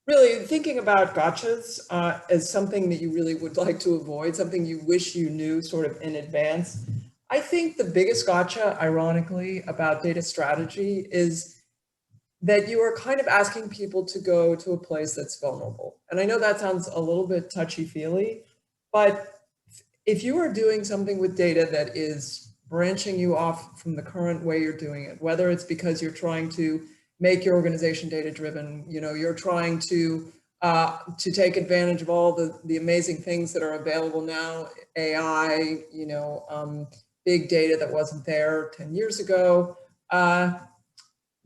Really thinking about gotchas as something that you really would like to avoid, something you wish you knew sort of in advance. I think the biggest gotcha, ironically, about data strategy is that you are kind of asking people to go to a place that's vulnerable. And I know that sounds a little bit touchy-feely, but if you are doing something with data that is branching you off from the current way you're doing it, whether it's because you're trying to make your organization data driven, you're trying to take advantage of all the amazing things that are available now, AI, big data that wasn't there 10 years ago.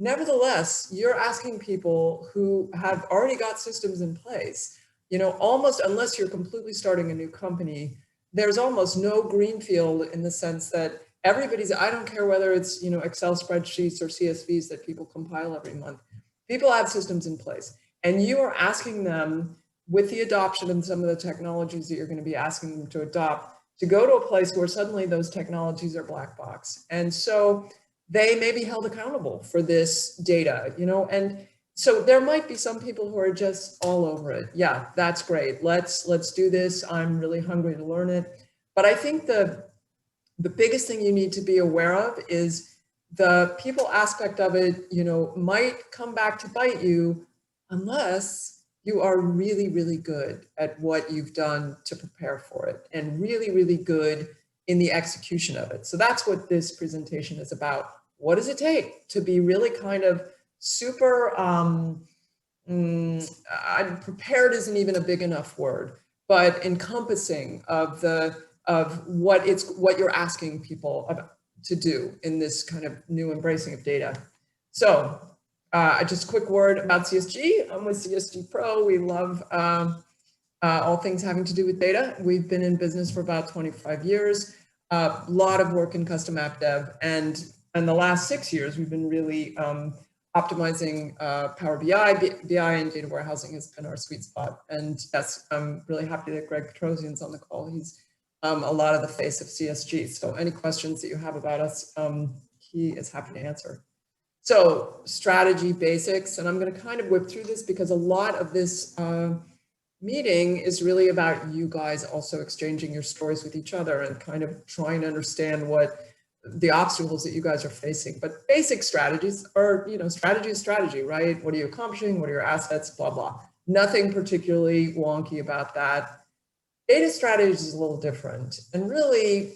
Nevertheless, you're asking people who have already got systems in place, almost unless you're completely starting a new company, there's almost no greenfield in the sense that I don't care whether it's, Excel spreadsheets or CSVs that people compile every month. People have systems in place, and you are asking them, with the adoption of some of the technologies that you're going to be asking them to adopt, to go to a place where suddenly those technologies are black box. And so they may be held accountable for this data, and so there might be some people who are just all over it. Yeah, that's great. Let's do this. I'm really hungry to learn it. But I think the biggest thing you need to be aware of is the people aspect of it, might come back to bite you unless you are really, really good at what you've done to prepare for it and really, really good in the execution of it. So that's what this presentation is about. What does it take to be really kind of super, prepared isn't even a big enough word, but encompassing of what you're asking people to do in this kind of new embracing of data. So just a quick word about CSG. I'm with CSG Pro. We love all things having to do with data. We've been in business for about 25 years, a lot of work in custom app dev. And in the last 6 years, we've been really optimizing Power BI. BI and data warehousing has been our sweet spot. And yes, I'm really happy that Greg Petrosian's on the call. He's a lot of the face of CSG. So any questions that you have about us, he is happy to answer. So strategy basics, and I'm going to kind of whip through this because a lot of this meeting is really about you guys also exchanging your stories with each other and kind of trying to understand what the obstacles that you guys are facing. But basic strategies are, strategy is strategy, right? What are you accomplishing? What are your assets? Blah, blah. Nothing particularly wonky about that. Data strategy is a little different. And really,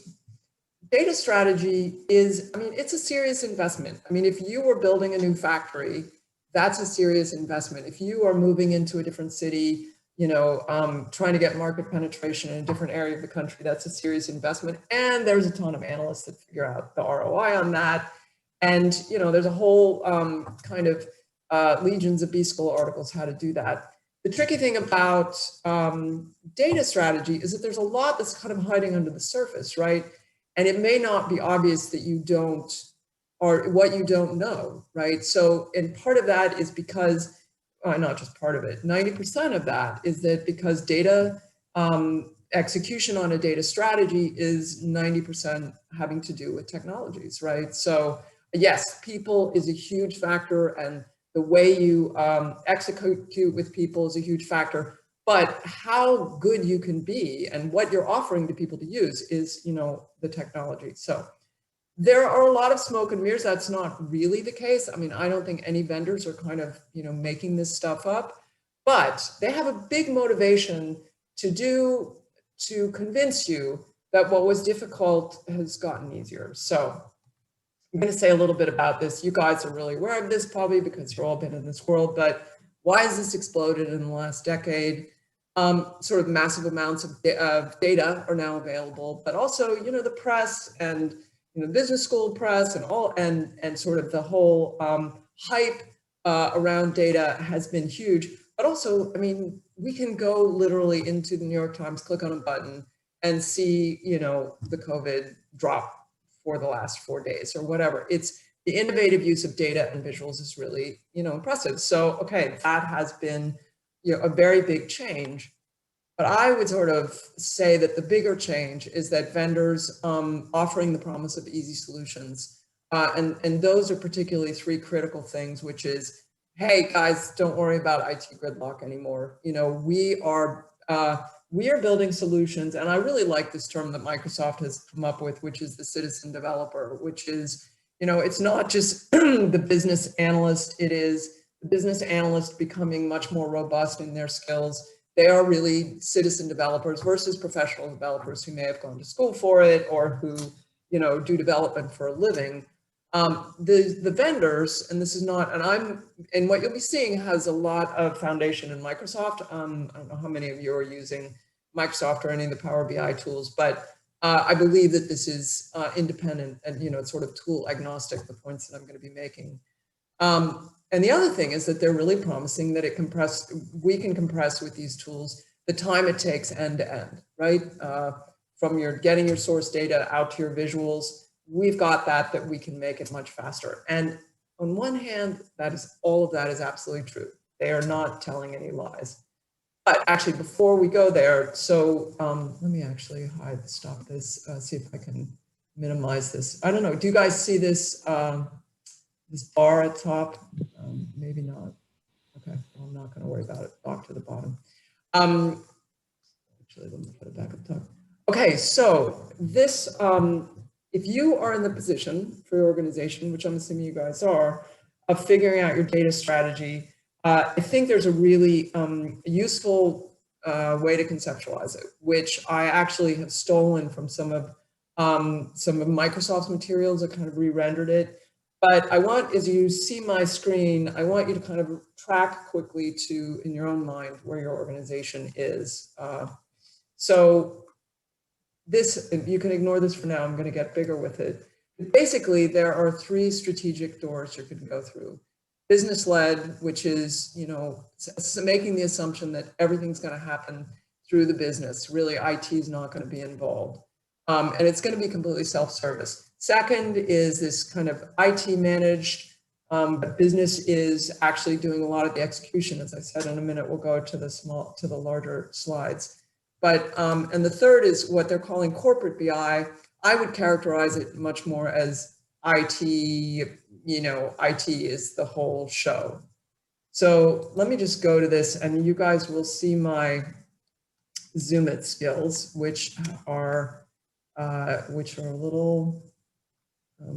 data strategy is, it's a serious investment. If you were building a new factory, that's a serious investment. If you are moving into a different city, trying to get market penetration in a different area of the country, that's a serious investment. And there's a ton of analysts that figure out the ROI on that. And, there's a whole kind of legions of B-School articles how to do that. The tricky thing about data strategy is that there's a lot that's kind of hiding under the surface, right? And it may not be obvious that you don't, or what you don't know, right? So, and part of that is because, not just part of it, 90% of that is that because data execution on a data strategy is 90% having to do with technologies, right? So yes, people is a huge factor, and the way you execute with people is a huge factor, but how good you can be and what you're offering to people to use is, the technology. So there are a lot of smoke and mirrors. That's not really the case. I don't think any vendors are kind of, making this stuff up, but they have a big motivation to convince you that what was difficult has gotten easier. So I'm going to say a little bit about this. You guys are really aware of this probably because you've all been in this world, but why has this exploded in the last decade? Sort of massive amounts of data are now available, but also, the press and, business school press and all, and sort of the whole hype around data has been huge. But also, we can go literally into the New York Times, click on a button and see, the COVID drop for the last 4 days or whatever. It's the innovative use of data and visuals is really, impressive. So, okay, that has been, a very big change. But I would sort of say that the bigger change is that vendors offering the promise of easy solutions. And those are particularly 3 critical things, which is hey guys, don't worry about IT gridlock anymore. You know, we are building solutions, and I really like this term that Microsoft has come up with, which is the citizen developer, which is, you know, it's not just the business analyst, it is the business analyst becoming much more robust in their skills. They are really citizen developers versus professional developers who may have gone to school for it or who, you know, do development for a living. The vendors, and this is not, and what you'll be seeing has a lot of foundation in Microsoft. I don't know how many of you are using Microsoft or any of the Power BI tools, but I believe that this is independent and, you know, it's sort of tool agnostic, the points that I'm going to be making. And the other thing is that they're really promising that we can compress with these tools the time it takes end to end, right? From your getting your source data out to your visuals, we've got that we can make it much faster. And on one hand, all of that is absolutely true. They are not telling any lies. But actually, before we go there, so let me actually stop this, see if I can minimize this. I don't know, do you guys see this, this bar at top? Maybe not. Okay, well, I'm not going to worry about it. Dock to the bottom. Actually, let me put it back up top. Okay, so this, if you are in the position for your organization, which I'm assuming you guys are, of figuring out your data strategy, I think there's a really useful way to conceptualize it, which I actually have stolen from some of Microsoft's materials. I kind of re-rendered it. But I want, as you see my screen, I want you to kind of track quickly to, in your own mind, where your organization is. So this, you can ignore this for now, I'm going to get bigger with it. But basically, there are three strategic doors you can go through. Business-led, which is, you know, making the assumption that everything's going to happen through the business. Really, IT is not going to be involved. And it's going to be completely self-service. Second is this kind of IT managed, but business is actually doing a lot of the execution. As I said, in a minute, we'll go to the larger slides. But, and the third is what they're calling corporate BI. I would characterize it much more as IT, you know, IT is the whole show. So let me just go to this and you guys will see my Zoom it skills, which are a little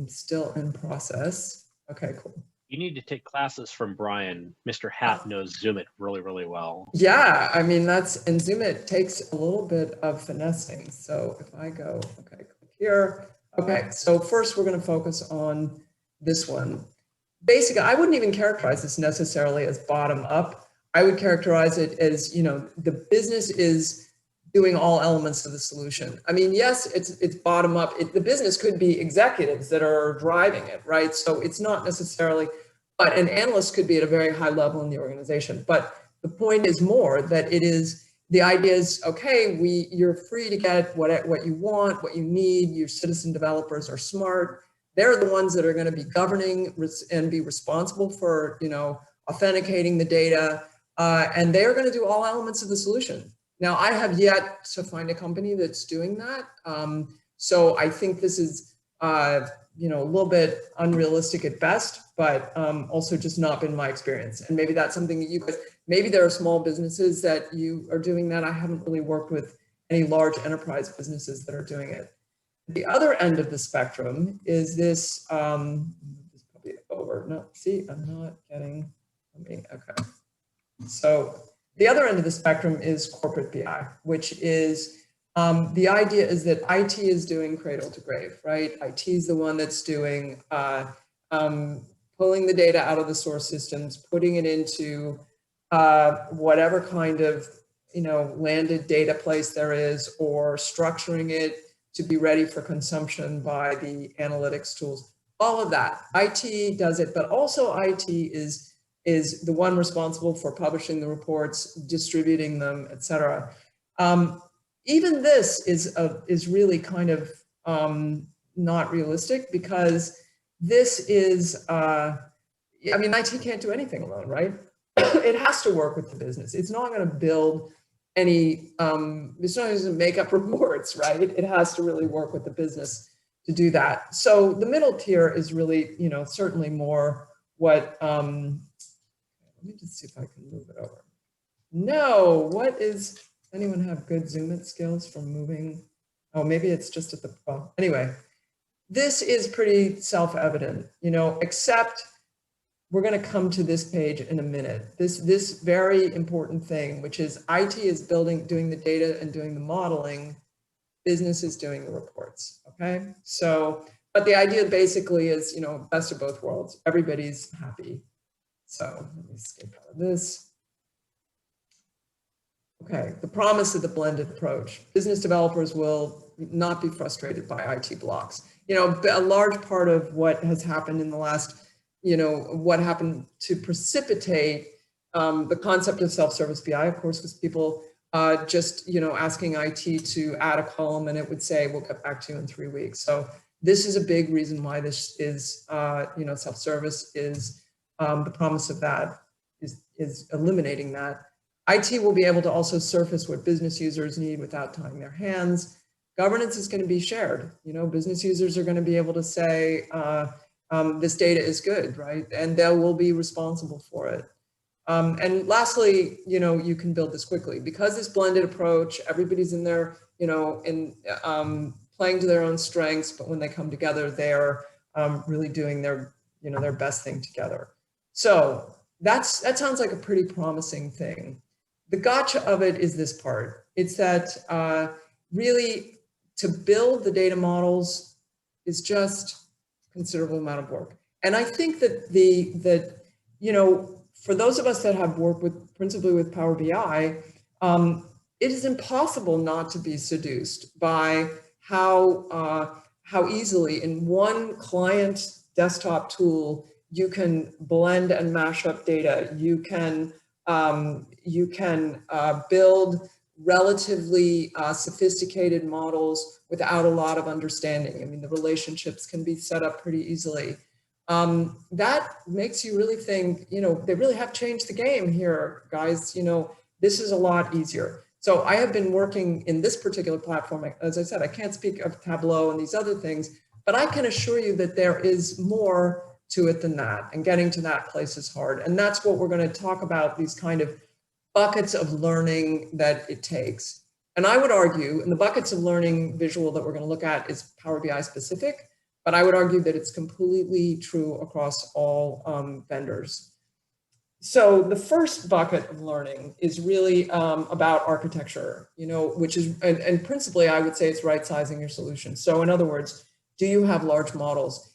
still in process. Okay, cool. You need to take classes from Brian. Mr. Hat knows Zoom it really, really well. Yeah, I mean, and Zoom it takes a little bit of finessing. So if I go, okay, click here. Okay, so first we're going to focus on this one. Basically, I wouldn't even characterize this necessarily as bottom up. I would characterize it as, you know, the business is doing all elements of the solution. I mean, yes, it's bottom up. The business could be executives that are driving it, right? So it's not necessarily, but an analyst could be at a very high level in the organization. But the point is more that it is, the idea is, okay, you're free to get what you want, what you need. Your citizen developers are smart. They're the ones that are going to be governing and be responsible for, you know, authenticating the data, and they're going to do all elements of the solution. Now, I have yet to find a company that's doing that. So I think this is, you know, a little bit unrealistic at best, but also just not been my experience. And maybe that's something that you guys, maybe there are small businesses that you are doing that. I haven't really worked with any large enterprise businesses that are doing it. The other end of the spectrum is this, this is probably over. No, see, I'm not getting, okay. So the other end of the spectrum is corporate BI, which is, the idea is that IT is doing cradle to grave, right? IT is the one that's doing, pulling the data out of the source systems, putting it into whatever kind of, you know, landed data place there is, or structuring it to be ready for consumption by the analytics tools. All of that, IT does it, but also IT is the one responsible for publishing the reports, distributing them, et cetera. Even this is really kind of not realistic, because this is, I mean, IT can't do anything alone, right? It has to work with the business. It's not going to build any, it's not going to make up reports, right? It has to really work with the business to do that. So the middle tier is really, you know, certainly more what Let me just see if I can move it over. No, what is, anyone have good zoom in skills from moving? Oh, maybe it's just at the, well, anyway, this is pretty self-evident, you know, except we're going to come to this page in a minute. This very important thing, which is IT is doing the data and doing the modeling, business is doing the reports, okay? So, but the idea basically is, you know, best of both worlds. Everybody's happy. So let me escape out of this. Okay, the promise of the blended approach. Business developers will not be frustrated by IT blocks. You know, a large part of what has happened in the last, you know, what happened to precipitate the concept of self-service BI, of course, was people just, you know, asking IT to add a column and it would say, we'll get back to you in 3 weeks. So this is a big reason why this is, you know, self-service is the promise of that is eliminating that. IT will be able to also surface what business users need without tying their hands. Governance is going to be shared. You know, business users are going to be able to say, this data is good, right? And they will be responsible for it. And lastly, you know, you can build this quickly because this blended approach, everybody's in there, you know, playing to their own strengths, but when they come together, they're really doing their, you know, their best thing together. So that sounds like a pretty promising thing. The gotcha of it is this part. It's that really to build the data models is just a considerable amount of work. And I think that you know, for those of us that have worked with principally with Power BI, it is impossible not to be seduced by how easily in one client desktop tool you can blend and mash up data. You can build relatively sophisticated models without a lot of understanding. I mean, the relationships can be set up pretty easily. That makes you really think, you know, they really have changed the game here, guys. You know, this is a lot easier. So I have been working in this particular platform. As I said, I can't speak of Tableau and these other things, but I can assure you that there is more to it than that, and getting to that place is hard. And that's what we're going to talk about, these kind of buckets of learning that it takes. And I would argue, and the buckets of learning visual that we're going to look at is Power BI specific, but I would argue that it's completely true across all vendors. So the first bucket of learning is really about architecture, you know, which is, and principally I would say it's right sizing your solution. So in other words, do you have large models?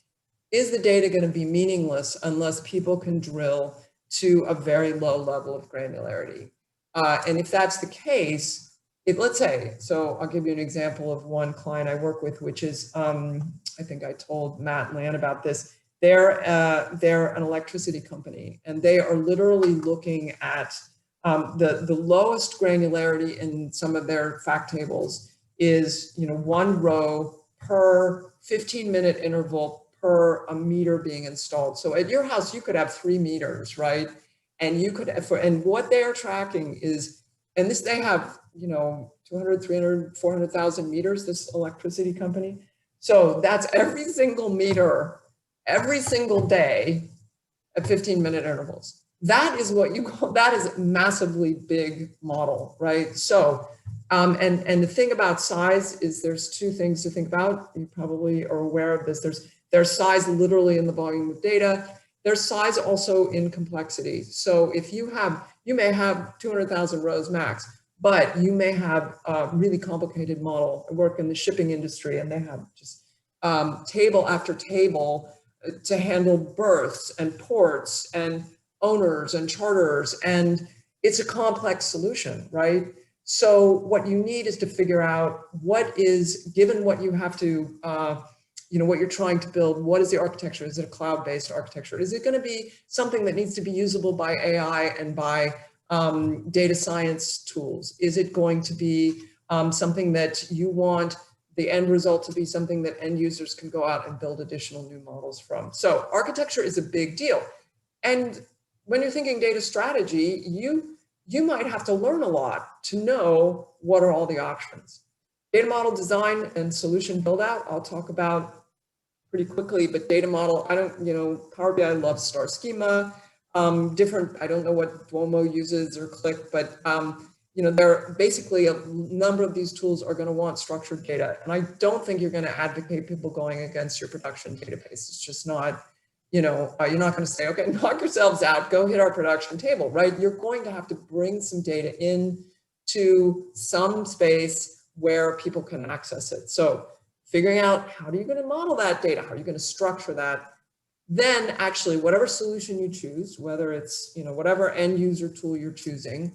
Is the data going to be meaningless unless people can drill to a very low level of granularity? And if that's the case, let's say, so I'll give you an example of one client I work with, which is, I think I told Matt and Lan about this. They're an electricity company, and they are literally looking at the lowest granularity in some of their fact tables is, you know, one row per 15-minute interval per a meter being installed. So at your house, you could have 3 meters, right? And you could, and what they are tracking is, and this, they have, you know, 200, 300, 400,000 meters, this electricity company. So that's every single meter, every single day at 15-minute intervals. That is what you call, that is a massively big model, right? So, and the thing about size is there's 2 things to think about. You probably are aware of this. There's size literally in the volume of data. There's size also in complexity. So if you may have 200,000 rows max, but you may have a really complicated model. I work in the shipping industry, and they have just table after table to handle berths and ports and owners and charters. And it's a complex solution, right? So what you need is to figure out what is, given what you have to, you know, what you're trying to build, what is the architecture? Is it a cloud-based architecture? Is it going to be something that needs to be usable by AI and by data science tools? Is it going to be something that you want the end result to be something that end users can go out and build additional new models from? So architecture is a big deal. And when you're thinking data strategy, you might have to learn a lot to know what are all the options. Data model design and solution build out, I'll talk about pretty quickly, but data model, I don't, you know, Power BI loves star schema. different, I don't know what Duomo uses or Click, but you know, there are basically a number of these tools are going to want structured data. And I don't think you're going to advocate people going against your production database. It's just not, you know, you're not going to say, okay, knock yourselves out, go hit our production table, right? You're going to have to bring some data in to some space where people can access it. So figuring out how are you going to model that data? How are you going to structure that? Then actually, whatever solution you choose, whether it's, you know, whatever end user tool you're choosing,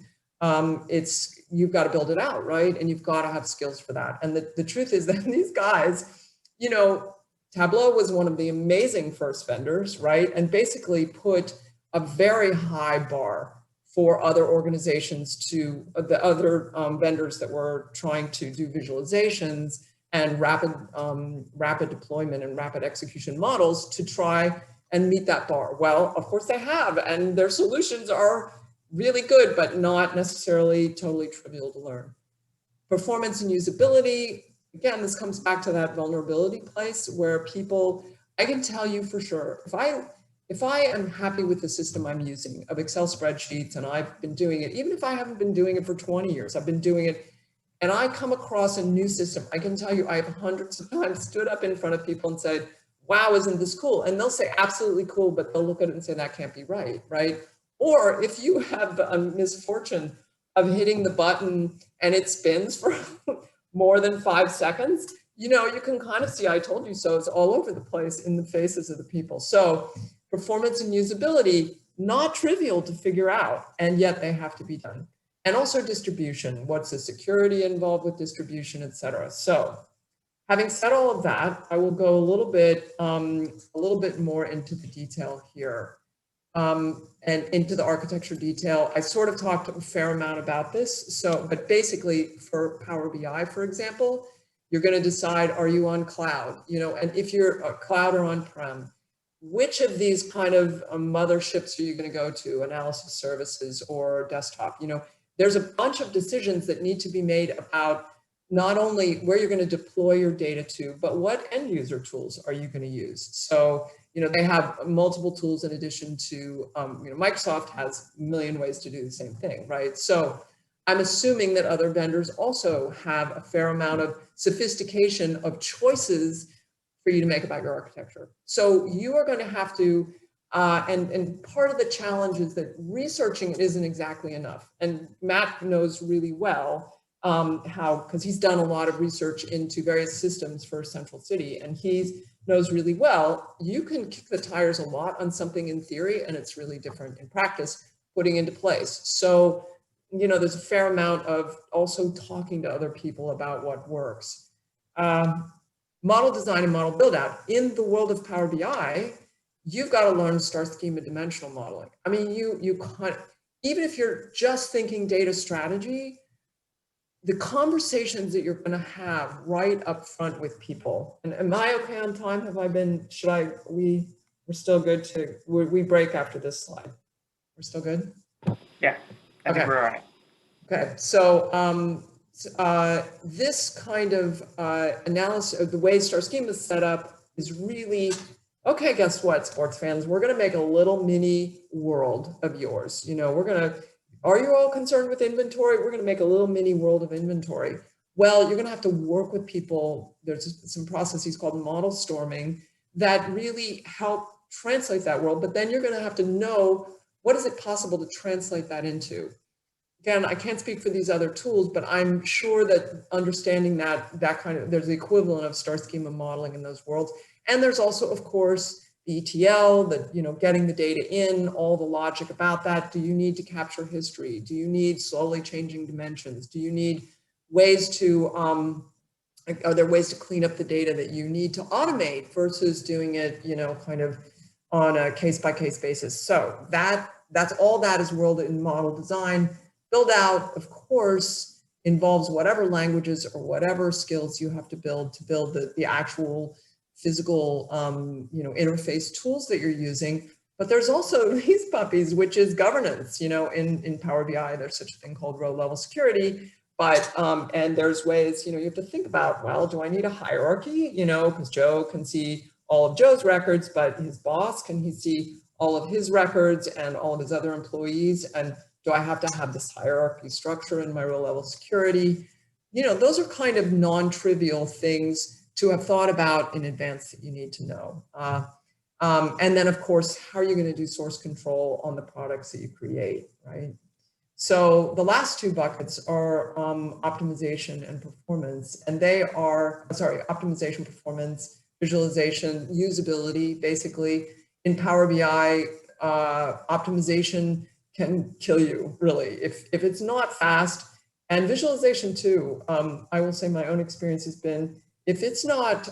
you've got to build it out, right? And you've got to have skills for that. And the truth is that these guys, you know, Tableau was one of the amazing first vendors, right? And basically put a very high bar for other organizations to the other vendors that were trying to do visualizations and rapid deployment and rapid execution models to try and meet that bar. Well, of course they have, and their solutions are really good, but not necessarily totally trivial to learn. Performance and usability, again, this comes back to that vulnerability place where people, I can tell you for sure, if I am happy with the system I'm using of Excel spreadsheets, and I've been doing it, even if I haven't been doing it for 20 years, I've been doing it, and I come across a new system, I can tell you I've hundreds of times stood up in front of people and said, wow, isn't this cool? And they'll say absolutely cool, but they'll look at it and say that can't be right, right? Or if you have the misfortune of hitting the button and it spins for more than 5 seconds, you know, you can kind of see, I told you so, it's all over the place in the faces of the people. So performance and usability, not trivial to figure out, and yet they have to be done. And also distribution, what's the security involved with distribution, et cetera. So having said all of that, I will go a little bit more into the detail here. And into the architecture detail. I sort of talked a fair amount about this. So, but basically for Power BI, for example, you're going to decide, are you on cloud? You know, and if you're a cloud or on-prem, which of these kind of motherships are you going to go to, analysis services or desktop? You know, there's a bunch of decisions that need to be made about not only where you're going to deploy your data to, but what end user tools are you going to use? So, you know, they have multiple tools in addition to, you know, Microsoft has a million ways to do the same thing, right? So I'm assuming that other vendors also have a fair amount of sophistication of choices for you to make about your architecture. So you are going to have to, and part of the challenge is that researching it isn't exactly enough. And Matt knows really well because he's done a lot of research into various systems for Central City, and he knows really well, you can kick the tires a lot on something in theory, and it's really different in practice, putting into place. So, you know, there's a fair amount of also talking to other people about what works. Model design and model build out. In the world of Power BI, you've got to learn star schema dimensional modeling. I mean, you can't, even if you're just thinking data strategy, the conversations that you're going to have right up front with people. And am I okay on time? Have I been, we're still good to, we break after this slide? We're still good? Yeah, I think we're all right. Okay, so this kind of analysis of the way star schema is set up is really, okay, guess what, sports fans? We're going to make a little mini world of yours. You know, are you all concerned with inventory? We're going to make a little mini world of inventory. Well, you're going to have to work with people. There's some processes called model storming that really help translate that world, but then you're going to have to know what is it possible to translate that into. Again, I can't speak for these other tools, but I'm sure that understanding that kind of, there's the equivalent of star schema modeling in those worlds. And there's also, of course, the ETL, you know, getting the data in, all the logic about that. Do you need to capture history? Do you need slowly changing dimensions? Do you need ways to, are there ways to clean up the data that you need to automate versus doing it, you know, kind of on a case-by-case basis? So that's all that is world in model design. Build out, of course, involves whatever languages or whatever skills you have to build the actual physical, you know, interface tools that you're using. But there's also these puppies, which is governance. You know, in Power BI, there's such a thing called row level security. But, and there's ways, you know, you have to think about, well, do I need a hierarchy? You know, because Joe can see all of Joe's records, but his boss, can he see all of his records and all of his other employees? And do I have to have this hierarchy structure in my row level security? You know, those are kind of non-trivial things to have thought about in advance that you need to know. And then, of course, how are you going to do source control on the products that you create, right? So the last two buckets are optimization and performance, and they are, sorry, optimization, performance, visualization, usability. Basically, in Power BI, optimization can kill you, really, if it's not fast. And visualization too, I will say my own experience has been, if it's not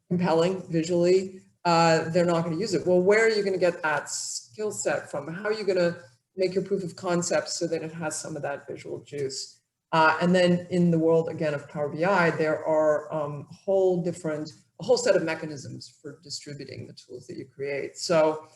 compelling visually, they're not going to use it. Well, where are you going to get that skill set from? How are you going to make your proof of concept so that it has some of that visual juice? And then in the world, again, of Power BI, there are a whole set of mechanisms for distributing the tools that you create. So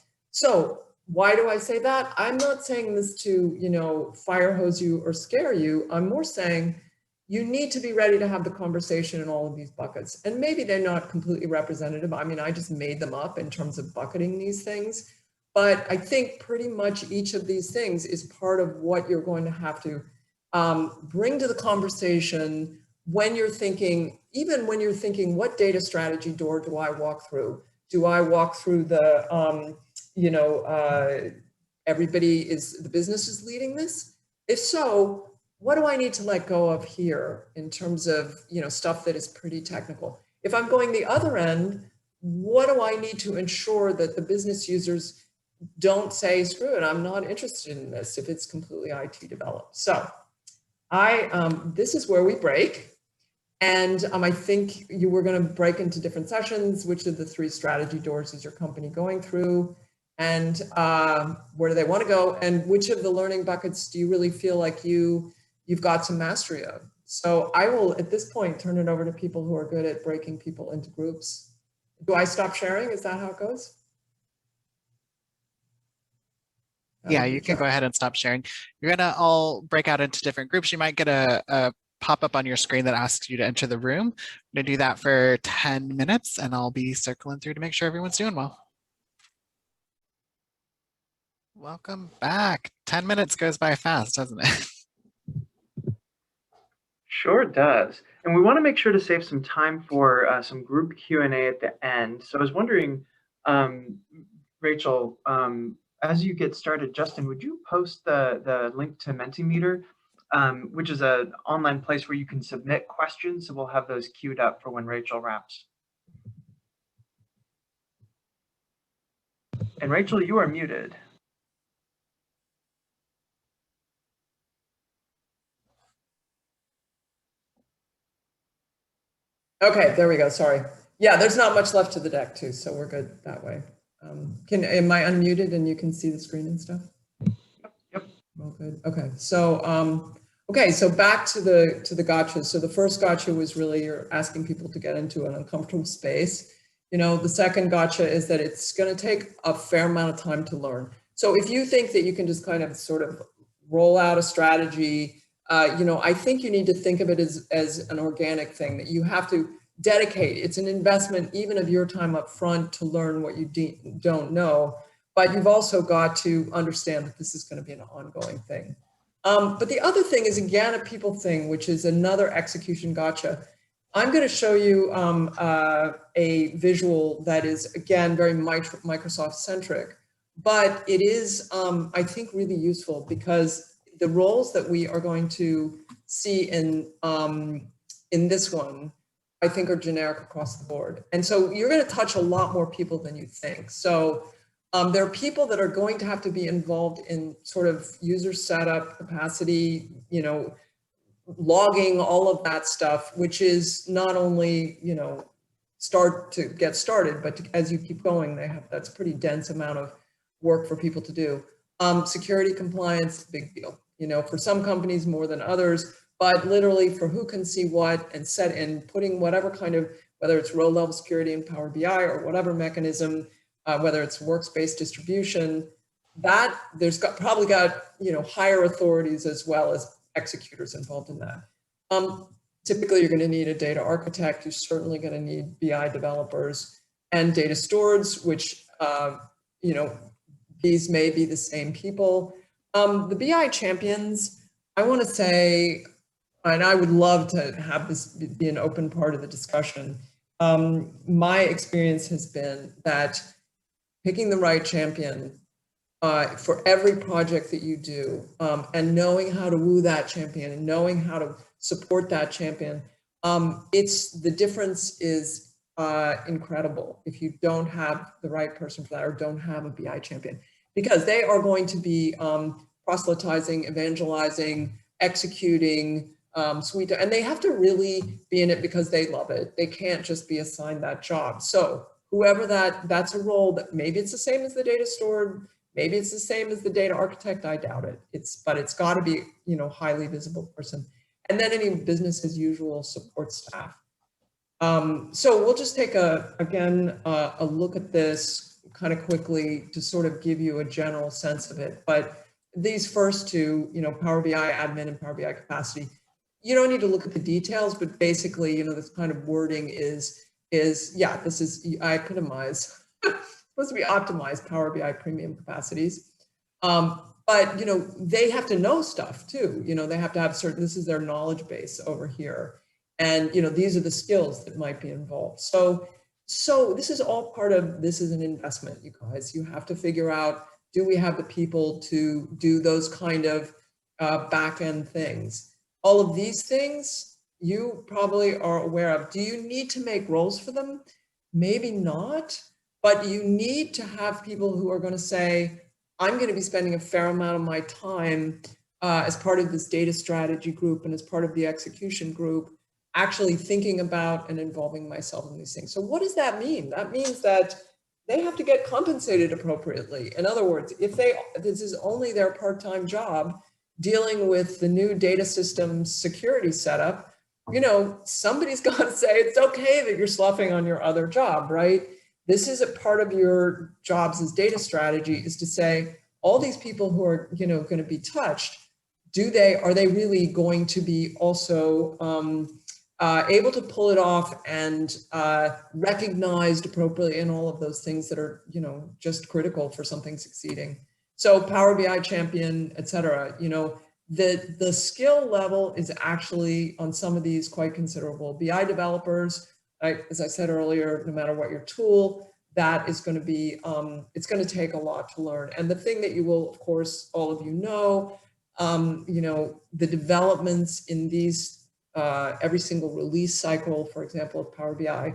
why do I say that? I'm not saying this to, you know, fire hose you or scare you. I'm more saying you need to be ready to have the conversation in all of these buckets. And maybe they're not completely representative. I mean, I just made them up in terms of bucketing these things. But I think pretty much each of these things is part of what you're going to have to bring to the conversation when you're thinking, even when you're thinking, what data strategy door do I walk through? Do I walk through the, the business is leading this? If so, what do I need to let go of here in terms of, you know, stuff that is pretty technical? If I'm going the other end, what do I need to ensure that the business users don't say, screw it, I'm not interested in this if it's completely IT developed? So this is where we break. And I think you were going to break into different sessions. Which of the three strategy doors is your company going through? And where do they want to go? And which of the learning buckets do you really feel like you've got some mastery of? So I will, at this point, turn it over to people who are good at breaking people into groups. Do I stop sharing? Is that how it goes? Yeah, you can go ahead and stop sharing. You're gonna all break out into different groups. You might get a pop-up on your screen that asks you to enter the room. I'm gonna do that for 10 minutes and I'll be circling through to make sure everyone's doing well. Welcome back. 10 minutes goes by fast, doesn't it? Sure does. And we want to make sure to save some time for some group Q&A at the end. So I was wondering, Rachel, as you get started, Justin, would you post the link to Mentimeter, which is an online place where you can submit questions. So we'll have those queued up for when Rachel wraps. And Rachel, you are muted. Okay, there we go. Sorry. Yeah, there's not much left to the deck too, so we're good that way. Am I unmuted and you can see the screen and stuff? Yep. All good. Okay. So so back to the gotchas. So the first gotcha was really you're asking people to get into an uncomfortable space. You know, the second gotcha is that it's going to take a fair amount of time to learn. So if you think that you can just kind of sort of roll out a strategy, you know, I think you need to think of it as an organic thing that you have to dedicate. It's an investment even of your time up front to learn what you don't know, but you've also got to understand that this is going to be an ongoing thing. But the other thing is, again, a people thing, which is another execution gotcha. I'm going to show you a visual that is, again, very Microsoft centric, but it is, I think, really useful because the roles that we are going to see in this one, I think, are generic across the board. And so you're going to touch a lot more people than you think. So there are people that are going to have to be involved in sort of user setup, capacity, you know, logging, all of that stuff, which is not only, you know, start to get started, but as you keep going, that's a pretty dense amount of work for people to do. Security compliance, big deal. You know, for some companies more than others, but literally for who can see what and set in putting whatever kind of, whether it's row level security in Power BI or whatever mechanism, whether it's workspace distribution, that probably got, you know, higher authorities as well as executors involved in that. Typically, you're going to need a data architect. You're certainly going to need BI developers and data stewards, which you know, these may be the same people. The BI champions, I want to say, and I would love to have this be an open part of the discussion. My experience has been that picking the right champion for every project that you do, and knowing how to woo that champion and knowing how to support that champion, the difference is incredible if you don't have the right person for that or don't have a BI champion, because they are going to be proselytizing, evangelizing, executing, and they have to really be in it because they love it. They can't just be assigned that job. So whoever that's a role that maybe it's the same as the data steward, maybe it's the same as the data architect. I doubt it. But it's got to be, you know, highly visible person. And then any business as usual support staff. So we'll just take a look at this kind of quickly to sort of give you a general sense of it. But these first two, you know, Power BI admin and Power BI capacity, you don't need to look at the details, but basically, you know, this kind of wording is yeah, this is, I epitomize, supposed to be optimized Power BI premium capacities. But, you know, they have to know stuff too. You know, they have to have certain, this is their knowledge base over here. And, you know, these are the skills that might be involved. So this is all part of, this is an investment, you guys. You have to figure out, do we have the people to do those kind of back-end things? All of these things you probably are aware of. Do you need to make roles for them? Maybe not, but you need to have people who are going to say, I'm going to be spending a fair amount of my time as part of this data strategy group and as part of the execution group, actually thinking about and involving myself in these things. So what does that mean? That means that they have to get compensated appropriately. In other words, if this is only their part-time job dealing with the new data systems security setup, you know, somebody's got to say it's okay that you're sloughing on your other job, right? This is a part of your jobs as data strategy, is to say, all these people who are, you know, going to be touched, are they really going to be also able to pull it off and recognized appropriately in all of those things that are, you know, just critical for something succeeding. So Power BI champion, et cetera, you know, the skill level is actually on some of these quite considerable. BI developers, as I said earlier, no matter what your tool, that is going to be, it's going to take a lot to learn. And the thing that you will, of course, all of you know, the developments in these, every single release cycle, for example, of Power BI,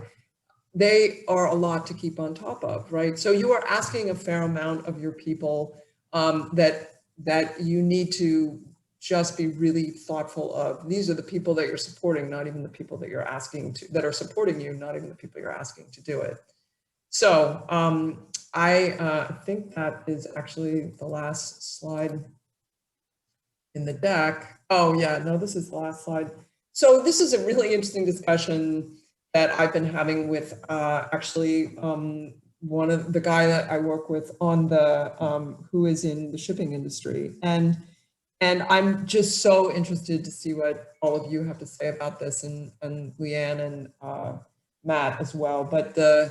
they are a lot to keep on top of, right? So you are asking a fair amount of your people that you need to just be really thoughtful of. These are the people that you're supporting, not even the people that you're asking to, that are supporting you, not even the people you're asking to do it. So I think that is actually the last slide in the deck. Oh yeah, no, this is the last slide. So this is a really interesting discussion that I've been having with actually one of the guy that I work with on the who is in the shipping industry, and I'm just so interested to see what all of you have to say about this, and Leanne and Matt as well. But the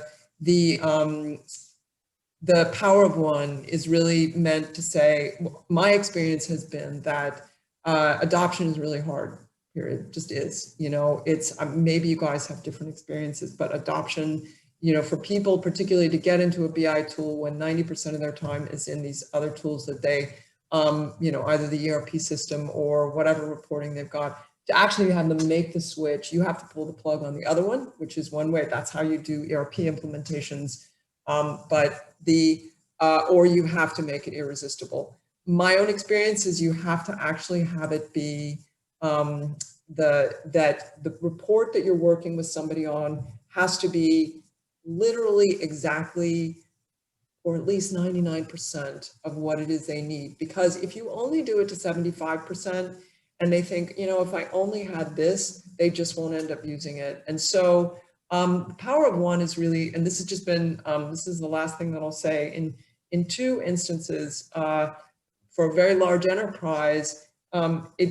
power of one is really meant to say, my experience has been that adoption is really hard. Period. Just is. You know, it's maybe you guys have different experiences, but adoption, you know, for people particularly to get into a BI tool when 90% of their time is in these other tools that they, you know, either the ERP system or whatever reporting they've got, to actually have them make the switch, you have to pull the plug on the other one, which is one way. That's how you do ERP implementations. Or you have to make it irresistible. My own experience is you have to actually have it be that the report that you're working with somebody on has to be literally exactly, or at least 99% of what it is they need. Because if you only do it to 75% and they think, you know, if I only had this, they just won't end up using it. And so the power of one is really, and this has just been, this is the last thing that I'll say, in two instances, for a very large enterprise,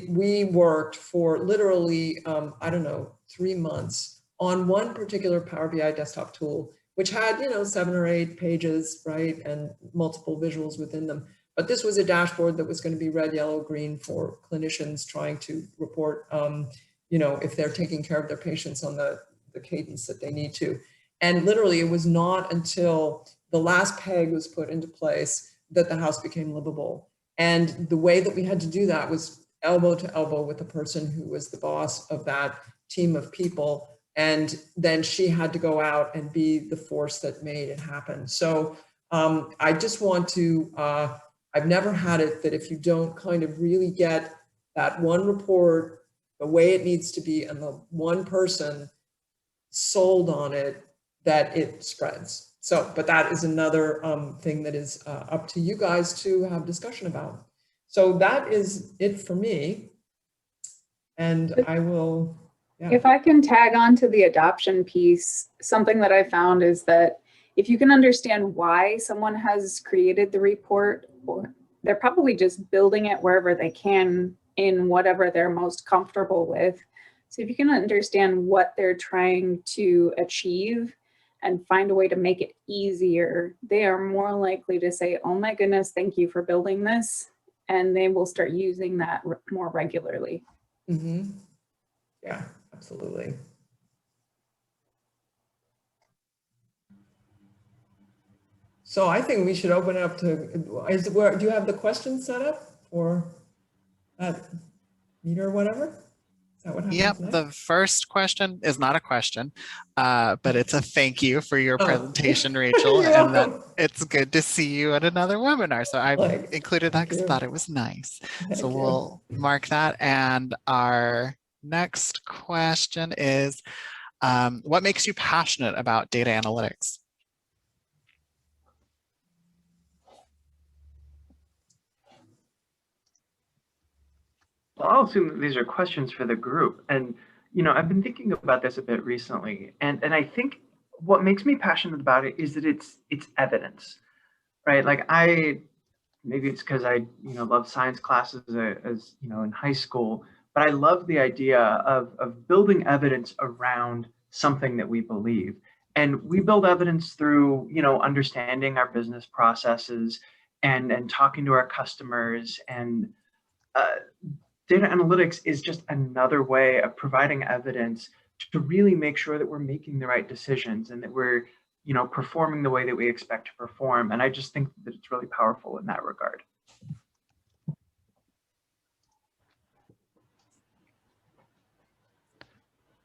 we worked for literally, I don't know, 3 months on one particular Power BI desktop tool which had, 7 or 8 pages, right, and multiple visuals within them. But this was a dashboard that was going to be red, yellow, green for clinicians trying to report, if they're taking care of their patients on the cadence that they need to. And literally, it was not until the last peg was put into place that the house became livable. And the way that we had to do that was elbow to elbow with the person who was the boss of that team of people. And then she had to go out and be the force that made it happen. So I just want to, I've never had it that if you don't kind of really get that one report the way it needs to be and the one person sold on it, that it spreads. So, but that is another thing that is up to you guys to have discussion about. So that is it for me. And I will, yeah. If I can tag on to the adoption piece, something that I found is that if you can understand why someone has created the report, or they're probably just building it wherever they can in whatever they're most comfortable with. So if you can understand what they're trying to achieve and find a way to make it easier, they are more likely to say, oh my goodness, thank you for building this. And they will start using that more regularly. Mm-hmm. Yeah, absolutely. So I think we should open it up to, do you have the questions set up for that meter or whatever? Is that what happens Yep, next? the first question is not a question, but it's a thank you for your presentation, Rachel, You're and that welcome. it's good to see you at another webinar. So I Like, included that because I you. thought it was nice. Thank So you. we'll mark that. And our next question is, what makes you passionate about data analytics? Well, I'll assume that these are questions for the group. And, I've been thinking about this a bit recently. And I think what makes me passionate about it is that it's evidence, right? Like maybe it's because I, love science classes as in high school, but I love the idea of building evidence around something that we believe. And we build evidence through, understanding our business processes and talking to our customers. And data analytics is just another way of providing evidence to really make sure that we're making the right decisions and that we're, performing the way that we expect to perform. And I just think that it's really powerful in that regard.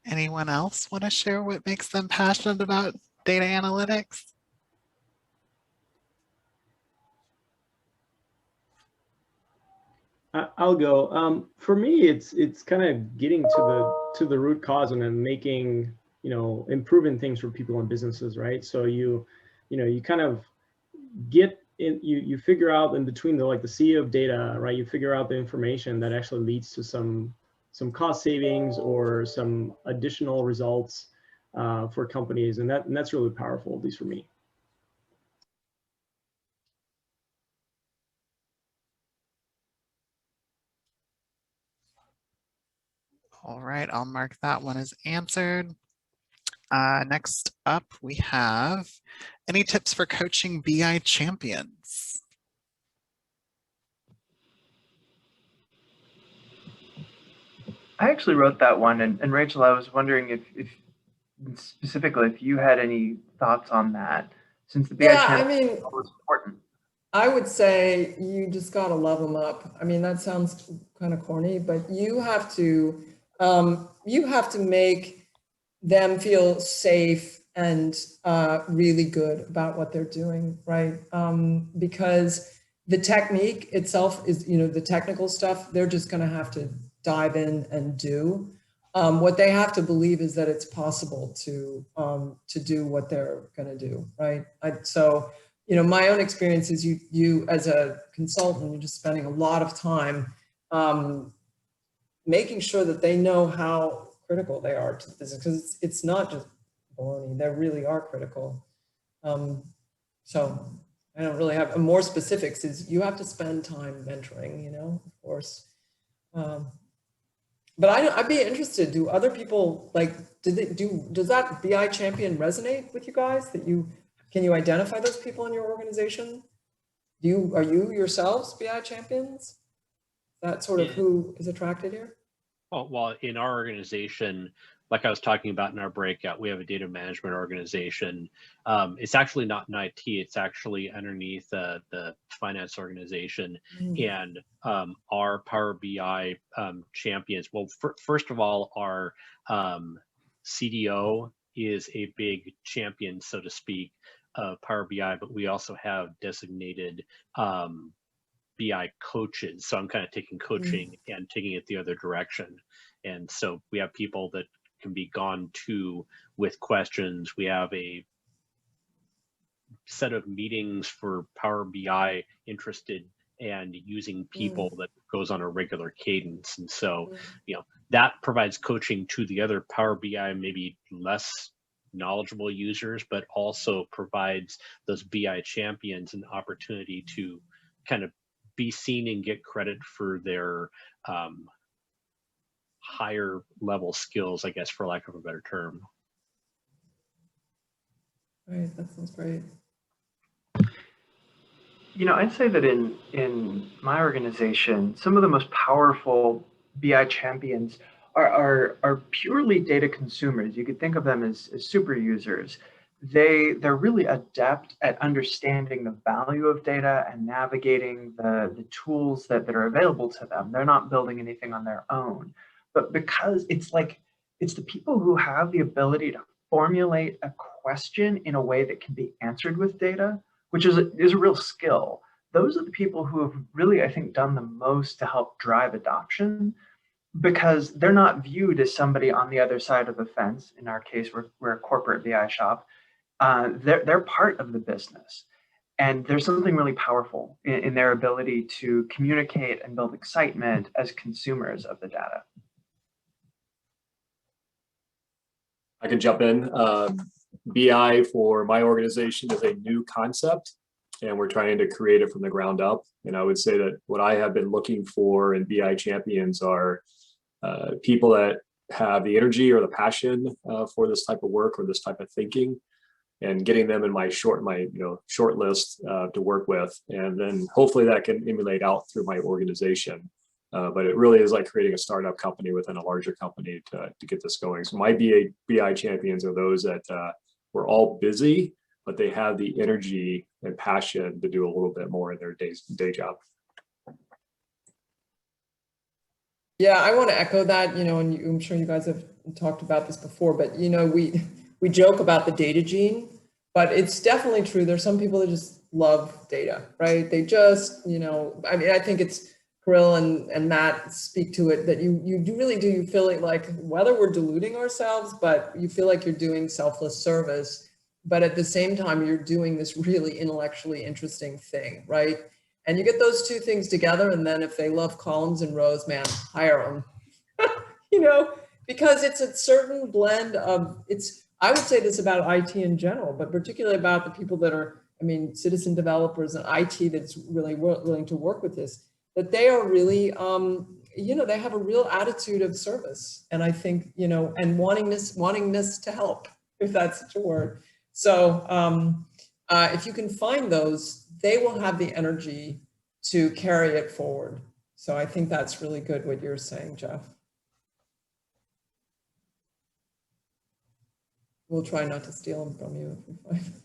Anyone else want to share what makes them passionate about data analytics? I'll go. For me, it's kind of getting to the root cause and then making, improving things for people and businesses, right? So you kind of get in, you figure out in between the sea of data, right? You figure out the information that actually leads to some cost savings or some additional results for companies, and that's really powerful, at least for me. All right, I'll mark that one as answered. Next up, we have any tips for coaching BI champions? I actually wrote that one, and Rachel, I was wondering if specifically if you had any thoughts on that, since the BI champion is always important. I would say you just got to love them up. I mean, that sounds kind of corny, but you have to make them feel safe and really good about what they're doing, right? Because the technique itself is, the technical stuff, they're just going to have to dive in and do. What they have to believe is that it's possible to do what they're going to do, right? So my own experience is you as a consultant, you're just spending a lot of time making sure that they know how critical they are to the business, because it's not just baloney, they really are critical. So I don't really have more specifics. Is you have to spend time mentoring, of course. But I'd be interested, do other people, like, does that BI champion resonate with you guys? Can you identify those people in your organization? Are you yourselves BI champions? Is that sort of who is attracted here? Well, in our organization, like I was talking about in our breakout, we have a data management organization. It's actually not in IT, it's actually underneath the finance organization. And our Power BI champions, well, first of all, our CDO is a big champion, so to speak, of Power BI, but we also have designated BI coaches. So I'm kind of taking coaching and taking it the other direction. And so we have people that can be gone to with questions. We have a set of meetings for Power BI interested and using people that goes on a regular cadence. And so, you know, that provides coaching to the other Power BI, maybe less knowledgeable users, but also provides those BI champions an opportunity to kind of be seen and get credit for their higher level skills, I guess, for lack of a better term. Right, that sounds great. You know, I'd say that in my organization, some of the most powerful BI champions are purely data consumers. You could think of them as super users. They're really adept at understanding the value of data and navigating the tools that are available to them. They're not building anything on their own. But because it's the people who have the ability to formulate a question in a way that can be answered with data, which is a real skill. Those are the people who have really, I think, done the most to help drive adoption, because they're not viewed as somebody on the other side of the fence. In our case, we're a corporate BI shop. They're part of the business. And there's something really powerful in their ability to communicate and build excitement as consumers of the data. I can jump in. BI for my organization is a new concept, and we're trying to create it from the ground up. And I would say that what I have been looking for in BI champions are people that have the energy or the passion for this type of work or this type of thinking, and getting them in my short list to work with, and then hopefully that can emulate out through my organization. But it really is like creating a startup company within a larger company to get this going. So my BI champions are those that we're all busy, but they have the energy and passion to do a little bit more in their day job. Yeah, I want to echo that, you know, and I'm sure you guys have talked about this before, but, you know, we joke about the data gene, but it's definitely true. There's some people that just love data, right? They just, you know, I mean, I think it's Kirill and Matt speak to it, that you really do, you feel like whether we're deluding ourselves, but you feel like you're doing selfless service, but at the same time, you're doing this really intellectually interesting thing, right? And you get those two things together, and then if they love columns and rows, man, hire them, you know, because it's a certain blend of, I would say this about IT in general, but particularly about the people that are, I mean, citizen developers and IT that's really willing to work with this, that they are really, you know, they have a real attitude of service. And I think, you know, and wantingness to help, if that's such a word. So if you can find those, they will have the energy to carry it forward. So I think that's really good what you're saying, Jeff. We'll try not to steal them from you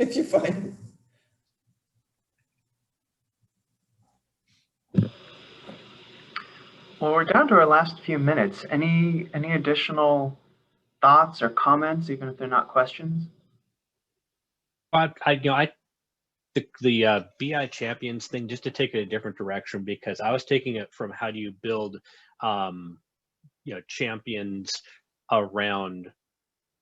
if you find them. Well, we're down to our last few minutes. Any additional thoughts or comments, even if they're not questions? The BI champions thing, just to take it a different direction, because I was taking it from how do you build, you know, champions around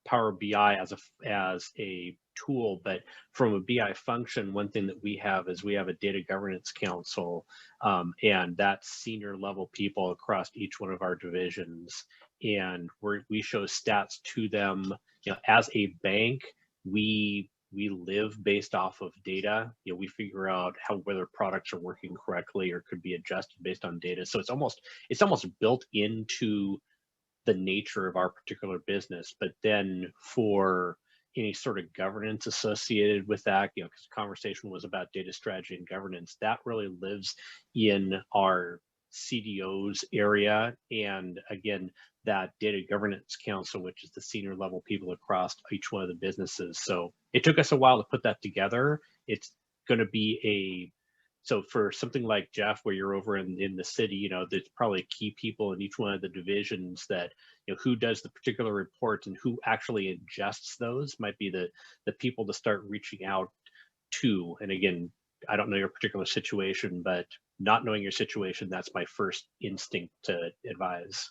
Power BI as a tool, but from a BI function, one thing that we have is we have a data governance council, and that's senior level people across each one of our divisions, and we show stats to them. You know, as a bank, we live based off of data. You know, we figure out whether products are working correctly or could be adjusted based on data. So it's almost built into the nature of our particular business. But then for any sort of governance associated with that, you know, because the conversation was about data strategy and governance, that really lives in our CDO's area. And again, that data governance council, which is the senior level people across each one of the businesses. So it took us a while to put that together. It's going to be so for something like Jeff, where you're over in the city, you know, there's probably key people in each one of the divisions that, you know, who does the particular reports and who actually ingests those might be the people to start reaching out to. And again, I don't know your particular situation, but not knowing your situation, that's my first instinct to advise.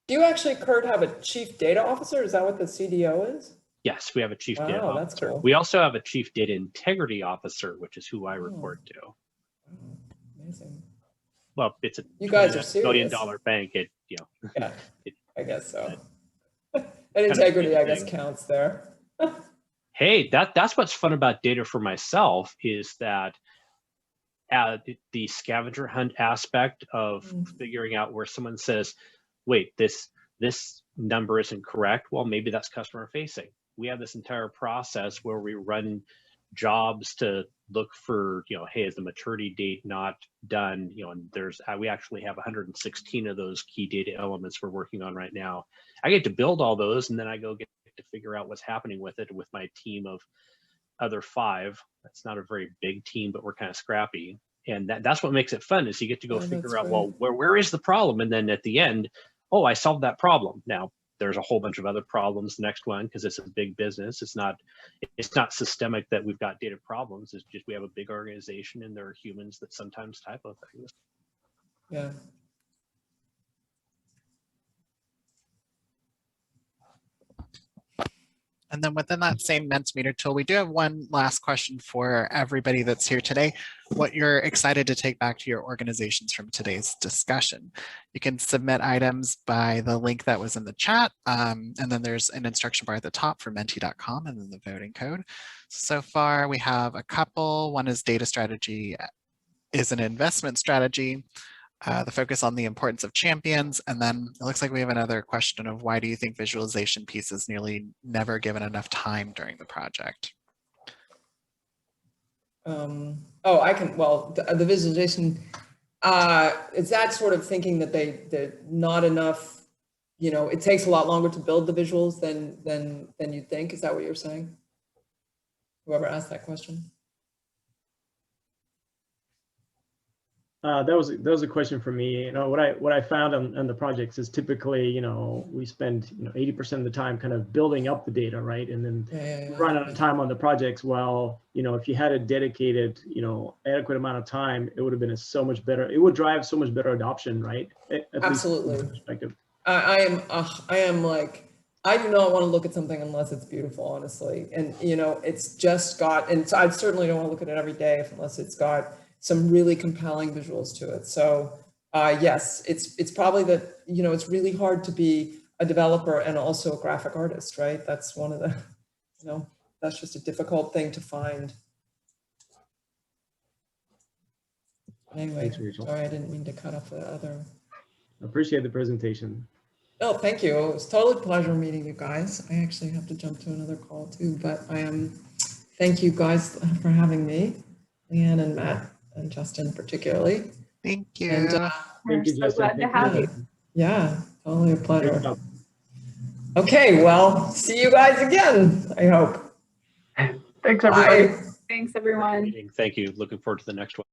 Do you actually, Kurt, have a chief data officer? Is that what the CDO is? Yes, we have a chief data Wow, that's officer. cool. We also have a chief data integrity officer, which is who I report to. Oh, amazing. Well, it's a You guys are $20 billion serious. bank. It, you know, Yeah, I guess so. kind And of integrity, I thing. guess, counts there. Hey, that's what's fun about data for myself is that the scavenger hunt aspect of figuring out where someone says, wait, this number isn't correct. Well, maybe that's customer facing. We have this entire process where we run jobs to look for, you know, hey, is the maturity date not done? You know, and we actually have 116 of those key data elements we're working on right now. I get to build all those, and then I go get to figure out what's happening with it with my team of other 5. That's not a very big team, but we're kind of scrappy. And that's what makes it fun, is you get to go figure out, well, where is the problem? And then at the end, oh, I solved that problem. Now, there's a whole bunch of other problems next one, because it's a big business. It's not systemic that we've got data problems. It's just we have a big organization and there are humans that sometimes typo things. Yeah. And then within that same Mentimeter tool, we do have one last question for everybody that's here today. What you're excited to take back to your organizations from today's discussion. You can submit items by the link that was in the chat. And then there's an instruction bar at the top for menti.com and then the voting code. So far we have a couple. One is data strategy is an investment strategy. The focus on the importance of champions. And then it looks like we have another question of why do you think visualization piece is nearly never given enough time during the project? Oh, I can, well, the visualization, is that sort of thinking that they're not enough, you know, it takes a lot longer to build the visuals than you'd think? Is that what you're saying? Whoever asked that question? That was a question for me. You know, what I found on the projects is typically, you know, we spend, you know, 80% of the time kind of building up the data, right? And then run out of time on the projects. Well, you know, if you had a dedicated, you know, adequate amount of time, it would have been so much better. It would drive so much better adoption, right? Absolutely. Perspective. I am like, I do not want to look at something unless it's beautiful, honestly. And, you know, it's just got, and so I certainly don't want to look at it every day unless it's got some really compelling visuals to it. So yes, it's probably that, you know, it's really hard to be a developer and also a graphic artist, right? That's one of the, you know, that's just a difficult thing to find. Anyway, Thanks, Rachel. sorry, I didn't mean to cut off the other. Appreciate the presentation. Oh, thank you. It was totally a pleasure meeting you guys. I actually have to jump to another call too, but thank you guys for having me, Leanne and Matt and Justin particularly. Thank you. And Thank you, so Justin. glad to have you. yeah, totally a Great pleasure. job. Okay, well, see you guys again, I hope. Thanks, everybody. Bye. Thanks, everyone. Thank you. Looking forward to the next one.